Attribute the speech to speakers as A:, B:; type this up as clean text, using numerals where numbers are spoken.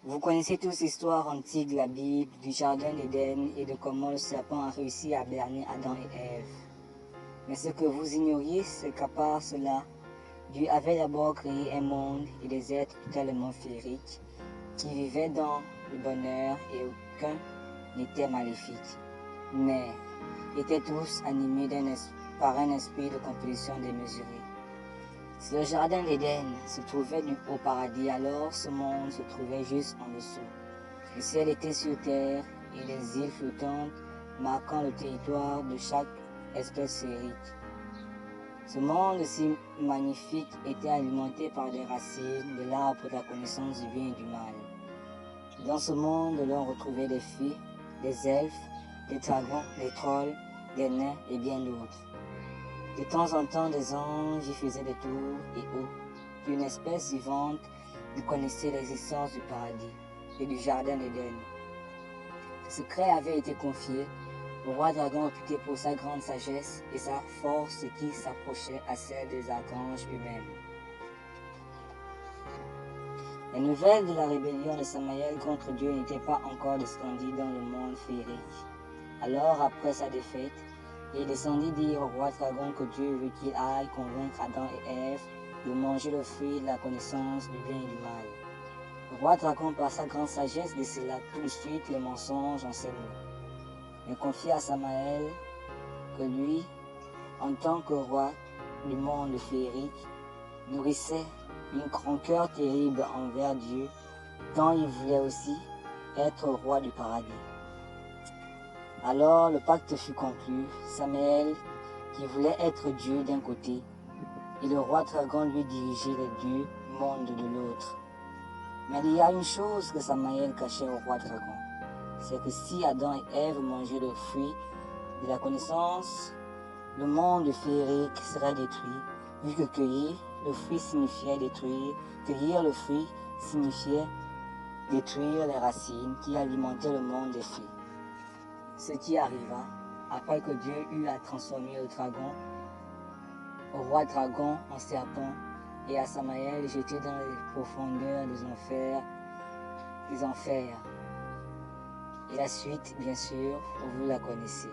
A: Vous connaissez tous l'histoire antique de la Bible, du jardin d'Éden et de comment le serpent a réussi à berner Adam et Ève. Mais ce que vous ignoriez, c'est qu'à part cela, Dieu avait d'abord créé un monde et des êtres totalement féeriques qui vivaient dans le bonheur et aucun n'était maléfique, mais étaient tous animés par un esprit de compétition démesurée. Si le jardin d'Éden se trouvait au paradis, alors ce monde se trouvait juste en dessous. Le ciel était sur terre et les îles flottantes marquant le territoire de chaque espèce féerique. Ce monde si magnifique était alimenté par des racines de l'arbre de la connaissance du bien et du mal. Dans ce monde, l'on retrouvait des fées, des elfes, des dragons, des trolls, des nains et bien d'autres. De temps en temps, des anges y faisaient des tours et aucune espèce vivante ne connaissait l'existence du paradis et du jardin d'Éden. Ce secret avait été confié au roi dragon réputé pour sa grande sagesse et sa force qui s'approchait à celle des archanges eux-mêmes. Les nouvelles de la rébellion de Samaël contre Dieu n'étaient pas encore descendues dans le monde féerique. Alors, après sa défaite, il descendit dire au roi dragon que Dieu veut qu'il aille convaincre Adam et Ève de manger le fruit de la connaissance du bien et du mal. Le roi dragon, par sa grande sagesse, décela tout de suite le mensonge en ces mots, mais confia à Samaël que lui, en tant que roi du monde féerique, nourrissait une rancœur terrible envers Dieu, tant il voulait aussi être roi du paradis. Alors le pacte fut conclu, Samaël, qui voulait être Dieu d'un côté, et le roi dragon lui dirigeait les deux mondes de l'autre. Mais il y a une chose que Samaël cachait au roi dragon, c'est que si Adam et Ève mangeaient le fruit de la connaissance, le monde féerique serait détruit, vu que cueillir le fruit signifiait détruire, cueillir le fruit signifiait détruire les racines qui alimentaient le monde des fées. Ce qui arriva, après que Dieu eut à transformer le dragon, au roi dragon en serpent, et à Samaël jeté dans les profondeurs des enfers. Et la suite, bien sûr, vous la connaissez.